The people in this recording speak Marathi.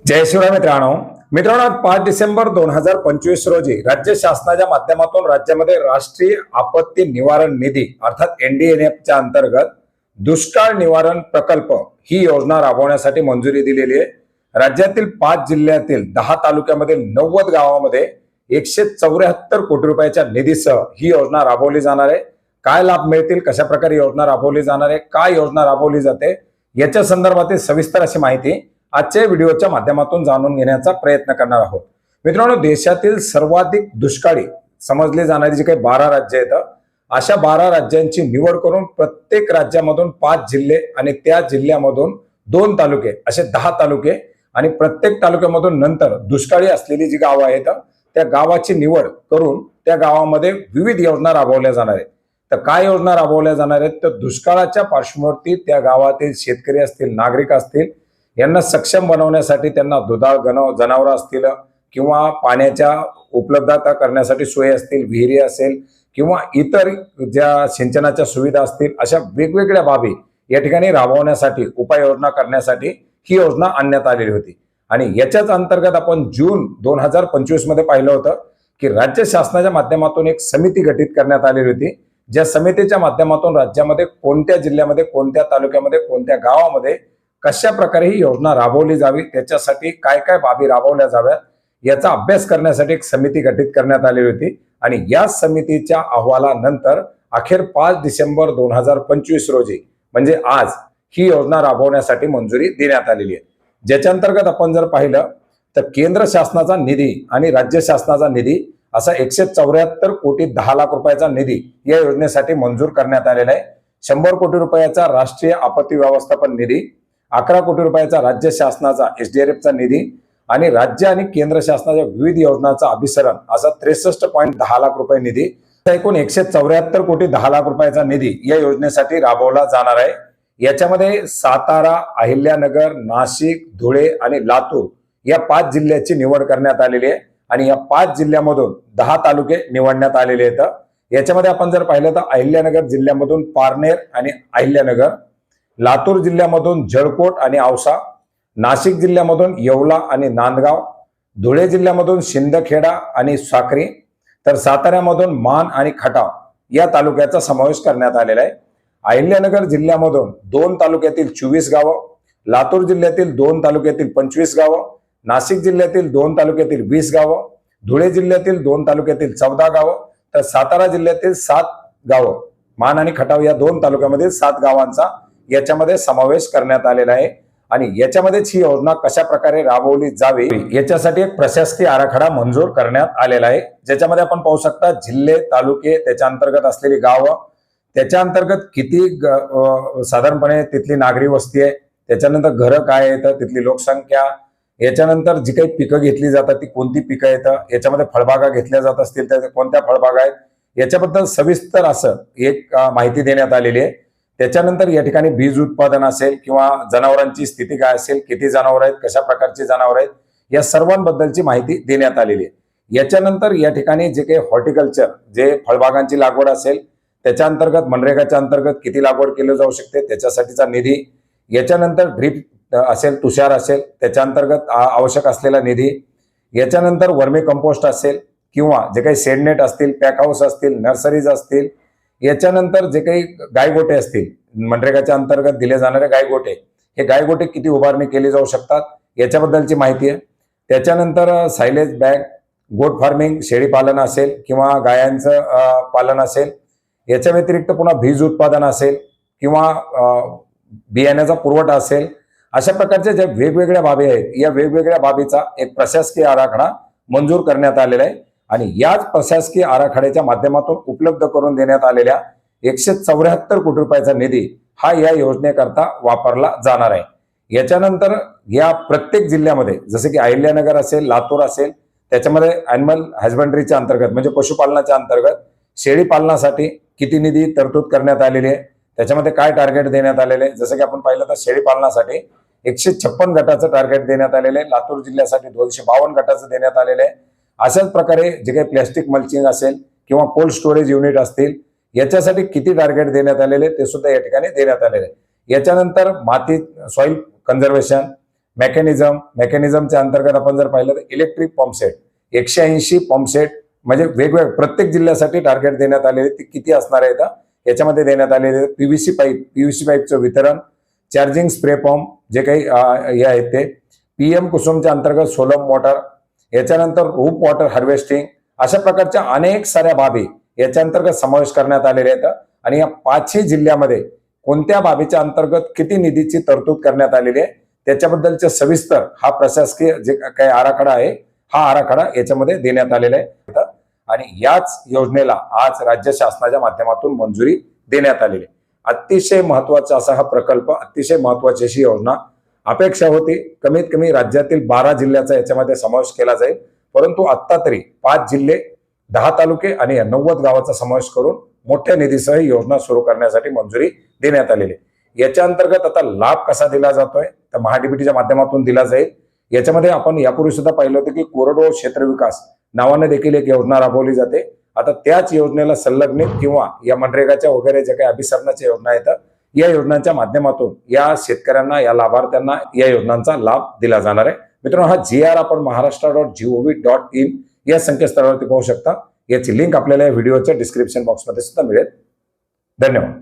जय शिवराय मित्रांनो 5 डिसेंबर 2025 रोजी राज्य शासनाच्या माध्यमातून राज्यामध्ये राष्ट्रीय आपत्ती निवारण निधी अर्थात एनडीएनएफच्या अंतर्गत दुष्काळ निवारण प्रकल्प ही योजना राबवण्यासाठी मंजुरी दिलेली आहे। राज्यातील 5 जिल्ह्यातील 10 तालुक्यामधील 90 गावांमध्ये 174 कोटी रुपयाच्या निधीसह ही योजना राबवली जाणार आहे। काय लाभ मिळतील, कशा प्रकारे योजना राबवली जाणार आहे, काय योजना राबवली जाते याच्या संदर्भातील सविस्तर अशी माहिती आजच्या व्हिडिओच्या माध्यमातून जाणून घेण्याचा प्रयत्न करणार आहोत। मित्रांनो, देशातील सर्वाधिक दुष्काळी समजले जाणारी जी काही 12 राज्य आहेत, अशा 12 राज्यांची निवड करून प्रत्येक राज्यामधून 5 जिल्हे आणि त्या जिल्ह्यामधून 2 तालुके असे 10 तालुके आणि प्रत्येक तालुक्यामधून नंतर दुष्काळी असलेली जी गावं आहेत त्या गावाची निवड करून त्या गावामध्ये विविध योजना राबवल्या जाणार आहेत। तर काय योजना राबवल्या जाणार आहेत, तर दुष्काळाच्या पार्श्वभूमीवरती त्या गावातील शेतकरी असतील, नागरिक असतील, यांना सक्षम बनवण्यासाठी त्यांना दुधाळ जनावरं असतील किंवा पाण्याच्या उपलब्धता करण्यासाठी सोय असतील, विहिरी असेल किंवा इतर ज्या सिंचनाच्या सुविधा असतील, अशा वेगवेगळ्या बाबी या ठिकाणी राबवण्यासाठी उपाययोजना करण्यासाठी ही योजना आणण्यात आलेली होती। आणि याच्याच अंतर्गत आपण जून 2025 मध्ये पाहिलं होतं की राज्य शासनाच्या माध्यमातून एक समिती गठीत करण्यात आलेली होती, ज्या समितीच्या माध्यमातून राज्यामध्ये कोणत्या जिल्ह्यामध्ये, कोणत्या तालुक्यामध्ये, कोणत्या गावामध्ये कशा प्रकारे ही योजना राबवली जावी, त्याच्यासाठी काय काय बाबी राबवल्या जाव्यात याचा अभ्यास करण्यासाठी एक समिती गठीत करण्यात आलेली होती। आणि या समितीच्या अहवालानंतर अखेर 5 डिसेंबर 2025 रोजी म्हणजे आज ही योजना राबवण्यासाठी मंजुरी देण्यात आलेली आहे। ज्याच्या अंतर्गत आपण जर पाहिलं तर केंद्र शासनाचा निधी आणि राज्य शासनाचा निधी असा 174 कोटी 10 लाख रुपयाचा निधी या योजनेसाठी मंजूर करण्यात आलेला आहे। 100 कोटी रुपयाचा राष्ट्रीय आपत्ती व्यवस्थापन निधी, 11 कोटी रुपयाचा राज्य शासनाचा एसडीआरएफचा निधी आणि राज्य आणि केंद्र शासनाच्या विविध योजनांचा अभिसरण असा 63.10 लाख रुपये निधी, एकूण 174 कोटी 10 लाख रुपयाचा निधी या योजनेसाठी राबवला जाणार आहे। याच्यामध्ये सातारा, अहिल्यानगर, नाशिक, धुळे आणि लातूर या 5 जिल्ह्याची निवड करण्यात आलेली आहे आणि या 5 जिल्ह्यामधून 10 तालुके निवडण्यात आलेले आहेत। याच्यामध्ये आपण जर पाहिलं तर अहिल्यानगर जिल्ह्यामधून पारनेर आणि अहिल्यानगर, लातूर जिल्ह्यामधून जळकोट आणि औसा, नाशिक जिल्ह्यामधून येवला आणि नांदगाव, धुळे जिल्ह्यामधून शिंदखेडा आणि साक्री, तर साताऱ्यामधून मान आणि खटाव या तालुक्याचा समावेश करण्यात आलेला आहे। अहिल्यानगर जिल्ह्यामधून 2 तालुक्यातील 24 गावं, लातूर जिल्ह्यातील 2 तालुक्यातील 25 गावं, नाशिक जिल्ह्यातील 2 तालुक्यातील 20 गावं, धुळे जिल्ह्यातील 2 तालुक्यातील 14 गावं, तर सातारा जिल्ह्यातील 7 गावं, मान आणि खटाव या 2 तालुक्यामधील 7 गावांचा याच्यामध्ये समावेश करण्यात आलेला आहे। आणि याच्यामध्येच ही योजना कशा प्रकारे राबवली जावी याच्यासाठी एक प्रशासकीय आराखडा मंजूर करण्यात आलेला आहे, ज्याच्यामध्ये आपण पाहू शकता जिल्हे, तालुके, त्याच्या अंतर्गत असलेली गावं, त्याच्या अंतर्गत किती साधारणपणे तिथली नागरी वस्ती आहे, त्याच्यानंतर घरं काय आहेत, तिथली लोकसंख्या, याच्यानंतर जी काही पिकं घेतली जातात ती कोणती पिकं आहेत, याच्यामध्ये फळबागा घेतल्या जात असतील तर कोणत्या फळबागा आहेत, याच्याबद्दल सविस्तर असं एक माहिती देण्यात आलेली आहे। त्याच्यानंतर या ठिकाणी बीज उत्पादन असेल किंवा जनावरांची स्थिती काय असेल, किती जनावर आहेत, कशा प्रकारची जनावर आहेत, या सर्वांबद्दलची माहिती देण्यात आलेली आहे। याच्यानंतर या ठिकाणी जे काही हॉर्टिकल्चर, जे फळबागांची लागवड असेल त्याच्या अंतर्गत मनरेगाच्या अंतर्गत किती लागवड केली जाऊ शकते त्याच्यासाठीचा निधी, याच्यानंतर ड्रीप असेल, तुषार असेल त्याच्या अंतर्गत आवश्यक असलेला निधी, याच्यानंतर वर्मी कंपोस्ट असेल किंवा जे काही शेडनेट असतील, पॅक हाऊस असतील, नर्सरीज असतील, याच्यानंतर जे काही गायगोटे असतील, मनरेगाच्या अंतर्गत दिले जाणारे गायगोटे, हे गायगोटे किती उभारणी केली जाऊ शकतात याच्याबद्दलची माहिती आहे। त्याच्यानंतर सायलेज बॅग, गोट फार्मिंग, शेळी पालन असेल किंवा गायांचं पालन असेल, याच्या व्यतिरिक्त पुन्हा बीज उत्पादन असेल किंवा बियाण्याचा पुरवठा असेल, अशा प्रकारच्या ज्या वेगवेगळ्या बाबी आहेत या वेगवेगळ्या बाबीचा एक प्रशासकीय आराखडा मंजूर करण्यात आलेला आहे। आणि याच प्रशासकीय आराखड्याच्या माध्यमातून उपलब्ध करून देण्यात आलेल्या 174 कोटी रुपयाचा निधी हा या योजनेकरता वापरला जाणार आहे। याच्यानंतर या प्रत्येक जिल्ह्यामध्ये जसे की अहिल्यानगर असेल, लातूर असेल, त्याच्यामध्ये ॲनिमल हजबंड्रीच्या अंतर्गत म्हणजे पशुपालनाच्या अंतर्गत शेळी पालनासाठी किती निधी तरतूद करण्यात आलेली आहे, त्याच्यामध्ये काय टार्गेट देण्यात आलेले आहे। जसं की आपण पाहिलं तर शेळी पालनासाठी 156 गटाचं टार्गेट देण्यात आलेलं आहे, लातूर जिल्ह्यासाठी 252 गटाचं देण्यात आलेलं आहे। अशाच प्रकारे जे काही प्लॅस्टिक मल्चिंग असेल किंवा कोल्ड स्टोरेज युनिट असतील याच्यासाठी किती टार्गेट देण्यात आलेले ते सुद्धा या ठिकाणी देण्यात आलेले आहे। याच्यानंतर माती, सॉइल कन्झर्वेशन, मेकॅनिझमच्या अंतर्गत आपण जर पाहिलं तर इलेक्ट्रिक पंपसेट 180 पंपसेट म्हणजे वेगवेगळे प्रत्येक जिल्ह्यासाठी टार्गेट देण्यात आलेले, ते किती असणार आहे तर याच्यामध्ये देण्यात आलेले पीव्हीसी पाईपचं वितरण, चार्जिंग स्प्रे पंप जे काही हे आहेत ते, PM कुसुमच्या अंतर्गत सोलर मोटर, याच्यानंतर रूप वॉटर हार्वेस्टिंग, अशा प्रकारच्या अनेक साऱ्या बाबी याच्या अंतर्गत समावेश करण्यात आलेले आहेत. आणि या 5ही जिल्ह्यामध्ये कोणत्या बाबीच्या अंतर्गत किती निधीची तरतूद करण्यात आलेली आहे त्याच्याबद्दलचे सविस्तर हा प्रशासकीय जे काही आराखडा आहे हा आराखडा याच्यामध्ये देण्यात आलेला आहे. आणि याच योजनेला आज राज्य शासनाच्या माध्यमातून मंजुरी देण्यात आलेली आहे. अतिशय महत्वाचा असा हा प्रकल्प, अतिशय महत्वाची अशी योजना. अपेक्षा होती कमीत कमी राज्यातील 12 जिल्ह्याचा याच्यामध्ये समावेश केला जाईल, परंतु आता तरी 5 जिल्हे, 10 तालुके आणि 90 गावाचा समावेश करून मोठ्या निधीसह योजना सुरू करण्यासाठी मंजुरी देण्यात आलेली आहे. याच्या अंतर्गत आता लाभ कसा दिला जातोय तर महाडीबीटीच्या माध्यमातून दिला जाईल. याच्यामध्ये आपण यापूर्वी सुद्धा पाहिलं होतं की कोरडवाहू क्षेत्र विकास नावाने देखील एक योजना राबवली जाते. आता त्याच योजनेला संलग्नित किंवा या मनरेगाच्या वगैरे जे काही अभिसरणाच्या योजना आहेत या योजनांच्या माध्यमातून या शेतकऱ्यांना, या लाभार्थ्यांना या योजनांचा लाभ दिला जाणार आहे. मित्रांनो, हा GR आपण maharashtra.gov.in या संकेतस्थळावरती पाहू शकता. याची लिंक आपल्याला या व्हिडिओच्या डिस्क्रिप्शन बॉक्समध्ये सुद्धा मिळेल. धन्यवाद.